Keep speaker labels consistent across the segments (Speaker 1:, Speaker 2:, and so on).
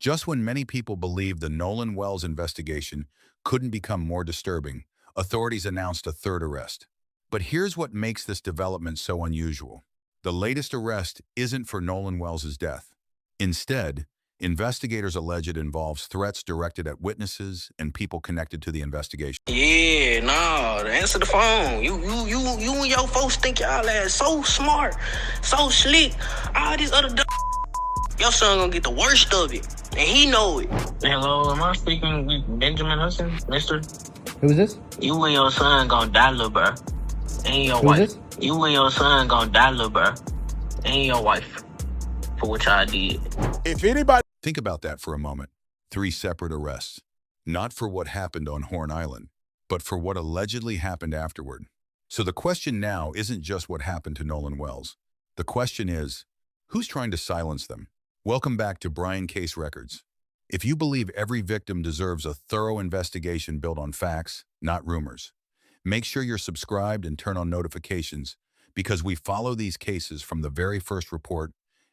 Speaker 1: Just when many people believed the Nolan Wells investigation couldn't become more disturbing, authorities announced a third arrest. But here's what makes this development so unusual. The latest arrest isn't for Nolan Wells' death. Instead, investigators allege it involves threats directed at witnesses and people connected to the investigation.
Speaker 2: Yeah, nah, answer the phone. You and your folks think y'all ass so smart, so slick. All these other your son gonna get the worst of it, and he know it. Hello, am I speaking with Benjamin Hudson, mister?
Speaker 3: Who is this?
Speaker 2: You and your son gonna die, little bro. And your
Speaker 3: Who
Speaker 2: wife.
Speaker 3: is this?
Speaker 2: You and your son gonna die, little bro. And your wife. For what y'all did.
Speaker 1: If anybody... Think about that for a moment. 3 separate arrests. Not for what happened on Horn Island, but for what allegedly happened afterward. So the question now isn't just what happened to Nolan Wells. The question is, who's trying to silence them? Welcome back to Brian Case Records. If you believe every victim deserves a thorough investigation built on facts, not rumors, make sure you're subscribed and turn on notifications because we follow these cases from the very first report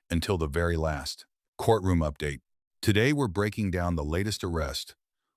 Speaker 1: until the very last. Courtroom update. Today we're breaking down the latest arrest,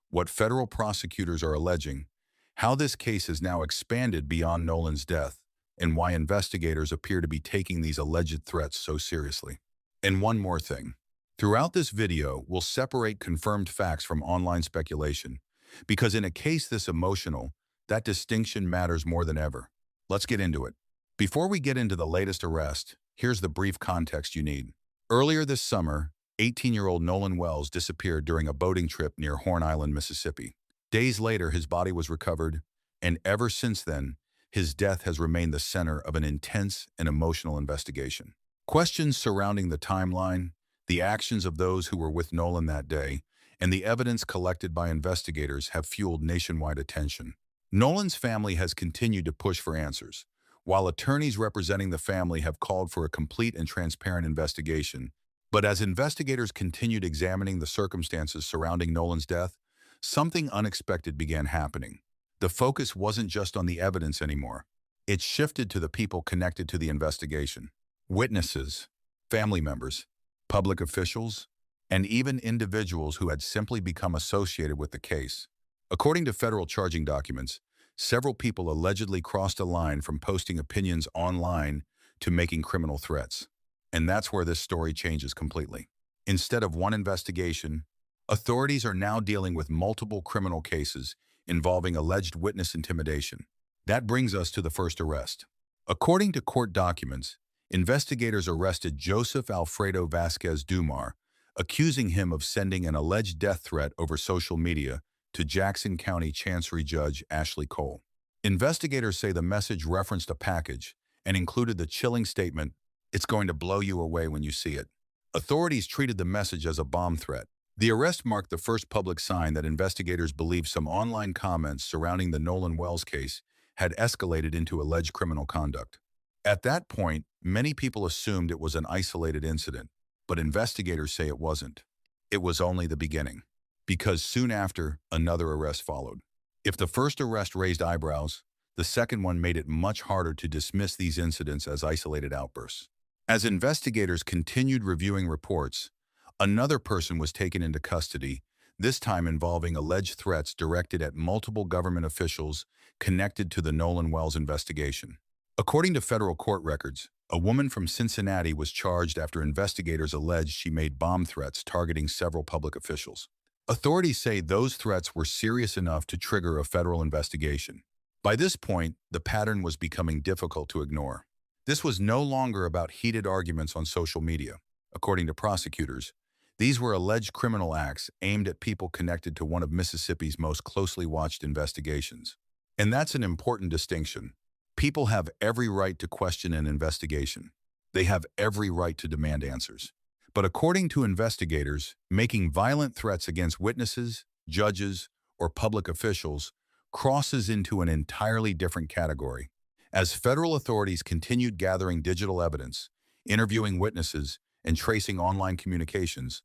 Speaker 1: what federal prosecutors are alleging, how this case has now expanded beyond Nolan's death, and why investigators appear to be taking these alleged threats so seriously. And one more thing. Throughout this video, we'll separate confirmed facts from online speculation, because in a case this emotional, that distinction matters more than ever. Let's get into it. Before we get into the latest arrest, here's the brief context you need. Earlier this summer, 18-year-old Nolan Wells disappeared during a boating trip near Horn Island, Mississippi. Days later, his body was recovered, and ever since then, his death has remained the center of an intense and emotional investigation. Questions surrounding the timeline, the actions of those who were with Nolan that day, and the evidence collected by investigators have fueled nationwide attention. Nolan's family has continued to push for answers, while attorneys representing the family have called for a complete and transparent investigation. But as investigators continued examining the circumstances surrounding Nolan's death, something unexpected began happening. The focus wasn't just on the evidence anymore. It shifted to the people connected to the investigation. Witnesses, family members, public officials, and even individuals who had simply become associated with the case. According to federal charging documents, several people allegedly crossed a line from posting opinions online to making criminal threats. And that's where this story changes completely. Instead of one investigation, authorities are now dealing with multiple criminal cases involving alleged witness intimidation. That brings us to the first arrest. According to court documents, investigators arrested Joseph Alfredo Vasquez Dumar, accusing him of sending an alleged death threat over social media to Jackson County Chancery Judge Ashley Cole. Investigators say the message referenced a package and included the chilling statement, "It's going to blow you away when you see it." Authorities treated the message as a bomb threat. The arrest marked the first public sign that investigators believed some online comments surrounding the Nolan Wells case had escalated into alleged criminal conduct. At that point, many people assumed it was an isolated incident, but investigators say it wasn't. It was only the beginning, because soon after, another arrest followed. If the first arrest raised eyebrows, the second one made it much harder to dismiss these incidents as isolated outbursts. As investigators continued reviewing reports, another person was taken into custody, this time involving alleged threats directed at multiple government officials connected to the Nolan Wells investigation. According to federal court records, a woman from Cincinnati was charged after investigators alleged she made bomb threats targeting several public officials. Authorities say those threats were serious enough to trigger a federal investigation. By this point, the pattern was becoming difficult to ignore. This was no longer about heated arguments on social media. According to prosecutors, these were alleged criminal acts aimed at people connected to one of Mississippi's most closely watched investigations. And that's an important distinction. People have every right to question an investigation. They have every right to demand answers. But according to investigators, making violent threats against witnesses, judges, or public officials crosses into an entirely different category. As federal authorities continued gathering digital evidence, interviewing witnesses, and tracing online communications,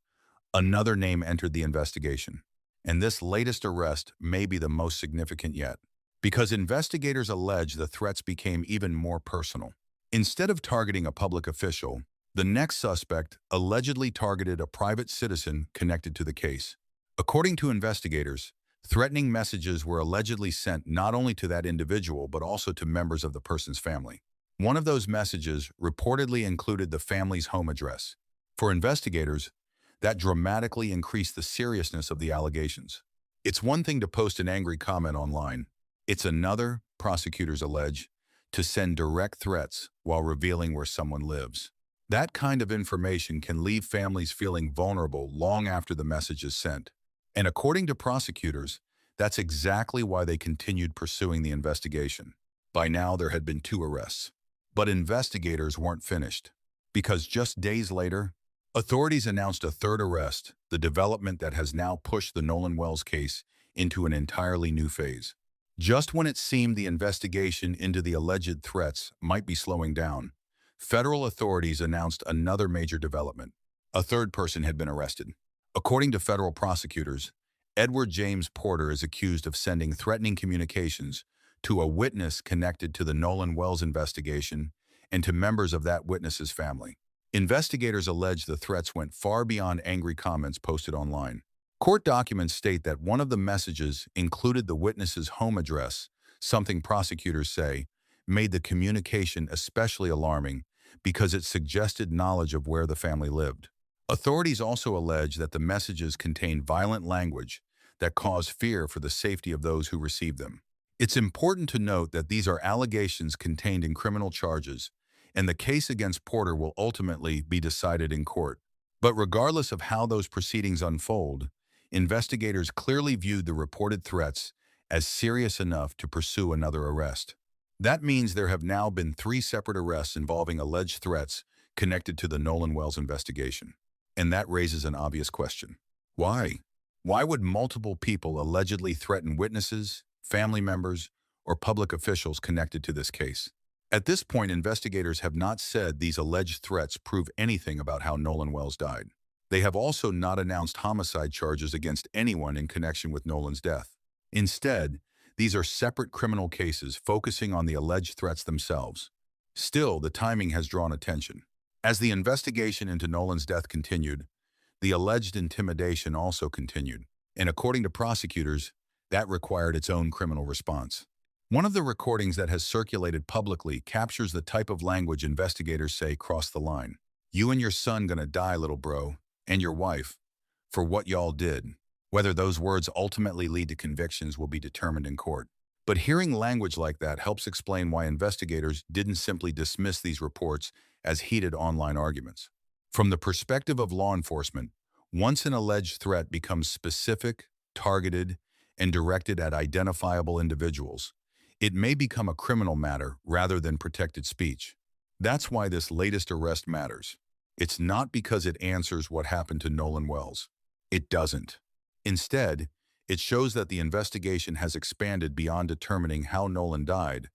Speaker 1: another name entered the investigation. And this latest arrest may be the most significant yet, because investigators allege the threats became even more personal. Instead of targeting a public official, The next suspect allegedly targeted a private citizen connected to the case. According to investigators, threatening messages were allegedly sent not only to that individual but also to members of the person's family. One of those messages reportedly included the family's home address. For investigators, that dramatically increased the seriousness of the allegations. It's one thing to post an angry comment online. It's another, prosecutors allege, to send direct threats while revealing where someone lives. That kind of information can leave families feeling vulnerable long after the message is sent. And according to prosecutors, that's exactly why they continued pursuing the investigation. By now, there had been 2 arrests. But investigators weren't finished, because just days later, authorities announced a 3rd arrest, the development that has now pushed the Nolan Wells case into an entirely new phase. Just when it seemed the investigation into the alleged threats might be slowing down, federal authorities announced another major development. A 3rd person had been arrested. According to federal prosecutors, Edward James Porter is accused of sending threatening communications to a witness connected to the Nolan Wells investigation and to members of that witness's family. Investigators allege the threats went far beyond angry comments posted online. Court documents state that one of the messages included the witness's home address, something prosecutors say made the communication especially alarming because it suggested knowledge of where the family lived. Authorities also allege that the messages contained violent language that caused fear for the safety of those who received them. It's important to note that these are allegations contained in criminal charges, and the case against Porter will ultimately be decided in court. But regardless of how those proceedings unfold, investigators clearly viewed the reported threats as serious enough to pursue another arrest. That means there have now been 3 separate arrests involving alleged threats connected to the Nolan Wells investigation. And that raises an obvious question. Why? Why would multiple people allegedly threaten witnesses, family members, or public officials connected to this case? At this point, investigators have not said these alleged threats prove anything about how Nolan Wells died. They have also not announced homicide charges against anyone in connection with Nolan's death. Instead, these are separate criminal cases focusing on the alleged threats themselves. Still, the timing has drawn attention. As the investigation into Nolan's death continued, the alleged intimidation also continued, and according to prosecutors, that required its own criminal response. One of the recordings that has circulated publicly captures the type of language investigators say crossed the line. "You and your son gonna die, little bro, and your wife, for what y'all did." Whether those words ultimately lead to convictions will be determined in court. But hearing language like that helps explain why investigators didn't simply dismiss these reports as heated online arguments. From the perspective of law enforcement, once an alleged threat becomes specific, targeted, and directed at identifiable individuals, it may become a criminal matter rather than protected speech. That's why this latest arrest matters. It's not because it answers what happened to Nolan Wells. It doesn't. Instead, it shows that the investigation has expanded beyond determining how Nolan died.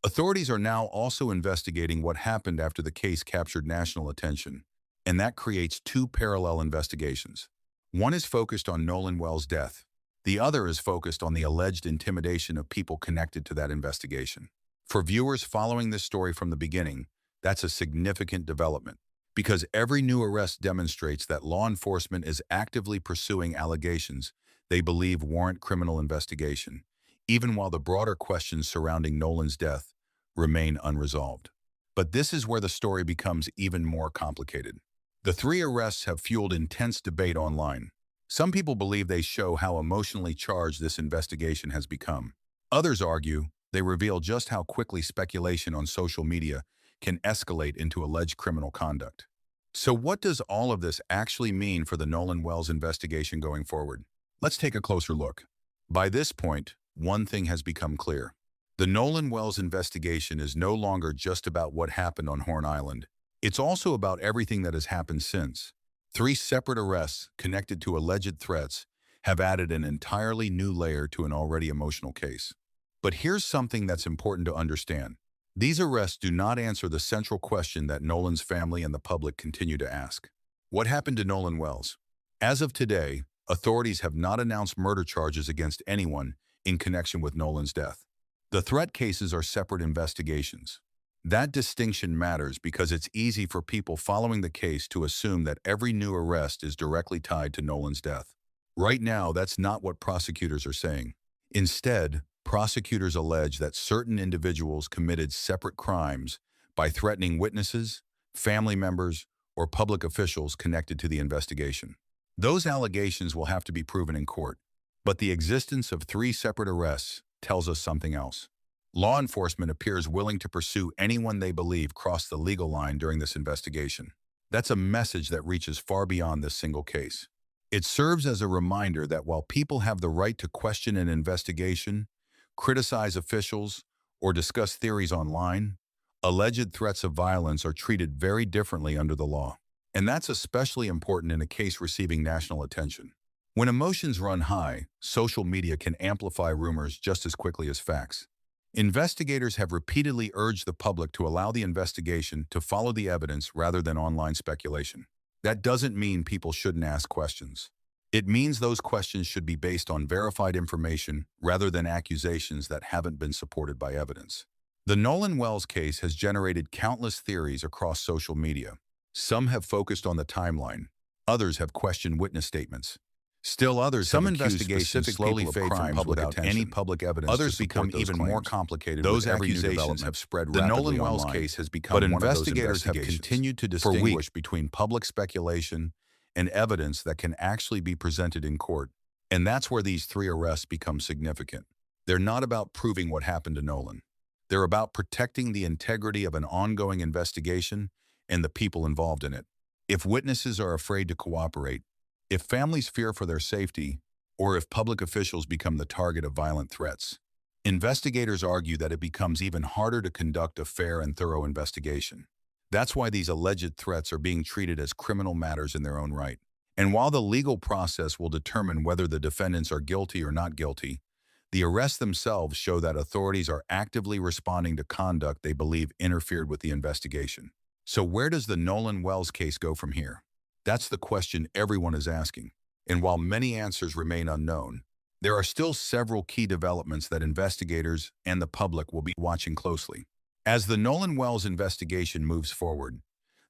Speaker 1: Authorities are now also investigating what happened after the case captured national attention, and that creates 2 parallel investigations. One is focused on Nolan Wells' death. The other is focused on the alleged intimidation of people connected to that investigation. For viewers following this story from the beginning, that's a significant development, because every new arrest demonstrates that law enforcement is actively pursuing allegations they believe warrant criminal investigation, even while the broader questions surrounding Nolan's death remain unresolved. But this is where the story becomes even more complicated. The 3 arrests have fueled intense debate online. Some people believe they show how emotionally charged this investigation has become. Others argue they reveal just how quickly speculation on social media can escalate into alleged criminal conduct. So what does all of this actually mean for the Nolan Wells investigation going forward? Let's take a closer look. By this point, one thing has become clear. The Nolan Wells investigation is no longer just about what happened on Horn Island. It's also about everything that has happened since. 3 separate arrests connected to alleged threats have added an entirely new layer to an already emotional case. But here's something that's important to understand. These arrests do not answer the central question that Nolan's family and the public continue to ask. What happened to Nolan Wells? As of today, authorities have not announced murder charges against anyone in connection with Nolan's death. The threat cases are separate investigations. That distinction matters because it's easy for people following the case to assume that every new arrest is directly tied to Nolan's death. Right now, that's not what prosecutors are saying. Instead, prosecutors allege that certain individuals committed separate crimes by threatening witnesses, family members, or public officials connected to the investigation. Those allegations will have to be proven in court, but the existence of 3 separate arrests tells us something else. Law enforcement appears willing to pursue anyone they believe crossed the legal line during this investigation. That's a message that reaches far beyond this single case. It serves as a reminder that while people have the right to question an investigation, criticize officials, or discuss theories online, alleged threats of violence are treated very differently under the law. And that's especially important in a case receiving national attention. When emotions run high, social media can amplify rumors just as quickly as facts. Investigators have repeatedly urged the public to allow the investigation to follow the evidence rather than online speculation. That doesn't mean people shouldn't ask questions. It means those questions should be based on verified information rather than accusations that haven't been supported by evidence. The Nolan Wells case has generated countless theories across social media. Some have focused on the timeline. Others have questioned witness statements. Still others
Speaker 3: Some
Speaker 1: have accused
Speaker 3: investigations
Speaker 1: specific
Speaker 3: slowly
Speaker 1: people of
Speaker 3: fade from
Speaker 1: crimes
Speaker 3: public
Speaker 1: without
Speaker 3: attention.
Speaker 1: any public evidence.
Speaker 3: Others
Speaker 1: to support
Speaker 3: become
Speaker 1: those
Speaker 3: even
Speaker 1: claims.
Speaker 3: more complicated
Speaker 1: Those
Speaker 3: with every new
Speaker 1: accusations
Speaker 3: development.
Speaker 1: have spread
Speaker 3: The
Speaker 1: rapidly
Speaker 3: Nolan Wells
Speaker 1: online,
Speaker 3: case has become
Speaker 1: but
Speaker 3: one of those
Speaker 1: investigators have
Speaker 3: investigations.
Speaker 1: continued to
Speaker 3: For
Speaker 1: distinguish
Speaker 3: weeks.
Speaker 1: between public speculation and evidence that can actually be presented in court. And that's where these 3 arrests become significant. They're not about proving what happened to Nolan. They're about protecting the integrity of an ongoing investigation and the people involved in it. If witnesses are afraid to cooperate, if families fear for their safety, or if public officials become the target of violent threats, investigators argue that it becomes even harder to conduct a fair and thorough investigation. That's why these alleged threats are being treated as criminal matters in their own right. And while the legal process will determine whether the defendants are guilty or not guilty, the arrests themselves show that authorities are actively responding to conduct they believe interfered with the investigation. So where does the Nolan Wells case go from here? That's the question everyone is asking. And while many answers remain unknown, there are still several key developments that investigators and the public will be watching closely. As the Nolan Wells investigation moves forward,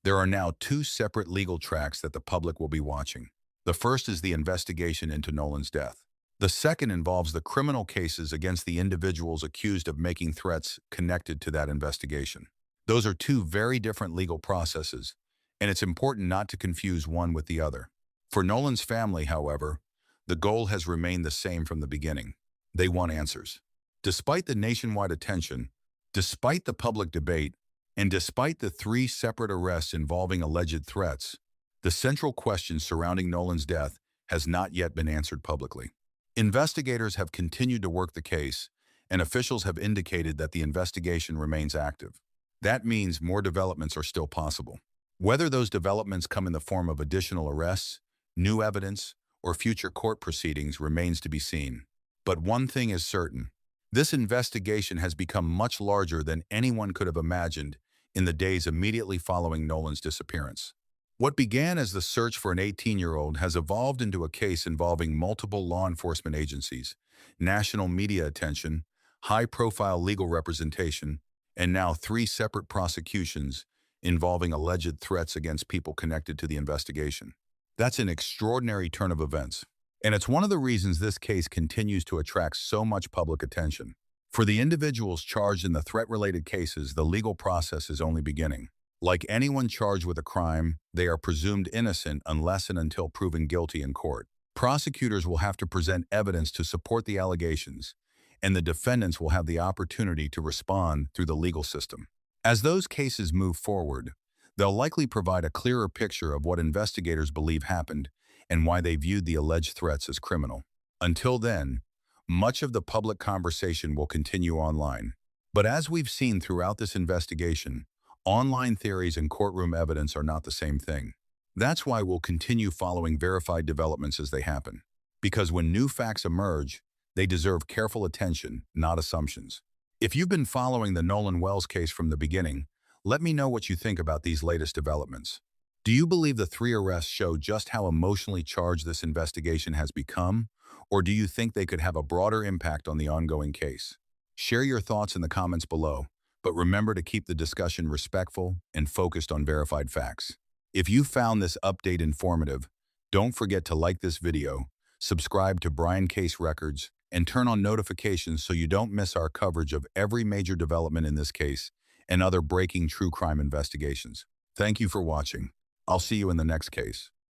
Speaker 1: there are now 2 separate legal tracks that the public will be watching. The first is the investigation into Nolan's death. The second involves the criminal cases against the individuals accused of making threats connected to that investigation. Those are 2 very different legal processes, and it's important not to confuse one with the other. For Nolan's family, however, the goal has remained the same from the beginning. They want answers. Despite the nationwide attention, despite the public debate, and despite the 3 separate arrests involving alleged threats, the central question surrounding Nolan's death has not yet been answered publicly. Investigators have continued to work the case, and officials have indicated that the investigation remains active. That means more developments are still possible. Whether those developments come in the form of additional arrests, new evidence, or future court proceedings remains to be seen. But one thing is certain. This investigation has become much larger than anyone could have imagined in the days immediately following Nolan's disappearance. What began as the search for an 18-year-old has evolved into a case involving multiple law enforcement agencies, national media attention, high-profile legal representation, and now 3 separate prosecutions involving alleged threats against people connected to the investigation. That's an extraordinary turn of events, and it's one of the reasons this case continues to attract so much public attention. For the individuals charged in the threat-related cases, the legal process is only beginning. Like anyone charged with a crime, they are presumed innocent unless and until proven guilty in court. Prosecutors will have to present evidence to support the allegations, and the defendants will have the opportunity to respond through the legal system. As those cases move forward, they'll likely provide a clearer picture of what investigators believe happened and why they viewed the alleged threats as criminal. Until then, much of the public conversation will continue online. But as we've seen throughout this investigation, online theories and courtroom evidence are not the same thing. That's why we'll continue following verified developments as they happen. Because when new facts emerge, they deserve careful attention, not assumptions. If you've been following the Nolan Wells case from the beginning, let me know what you think about these latest developments. Do you believe the 3 arrests show just how emotionally charged this investigation has become, or do you think they could have a broader impact on the ongoing case? Share your thoughts in the comments below. But remember to keep the discussion respectful and focused on verified facts. If you found this update informative, don't forget to like this video, subscribe to Brian Case Records, and turn on notifications so you don't miss our coverage of every major development in this case and other breaking true crime investigations. Thank you for watching. I'll see you in the next case.